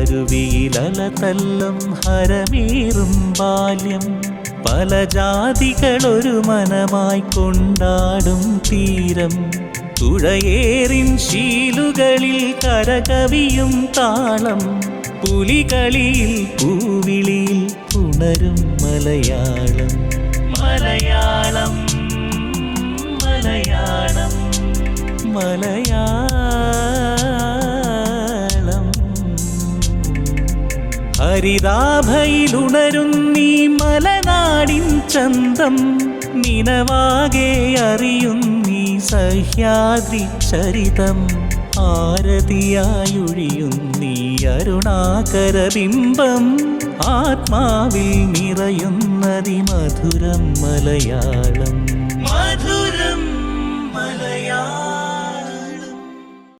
അരുവിയിലലതല്ലും ഹരമേറും ബാല്യം. പല ജാതികളൊരു മനമായി കൊണ്ടാടും തീരം. തുഴയേറിൻ ശീലുകളിൽ കരകവിയും താളം. പുലികളിയിൽ പൂവിളിയിൽ ഉണരും മലയാളം. മലയാളം മലയാളം മലയാളം. ഹരിതാഭയിലുണരുന്നീ മലനാടിൻ ചന്തം. നിനവാകെ അറിയുന്നീ സഹ്യാദ്രി ചരിതം. ആരതിയായൊഴിയുന്നീ അരുണാകരബിംബം. ആത്മാവിൽ നിറയുന്നതി മധുരം മലയാളം.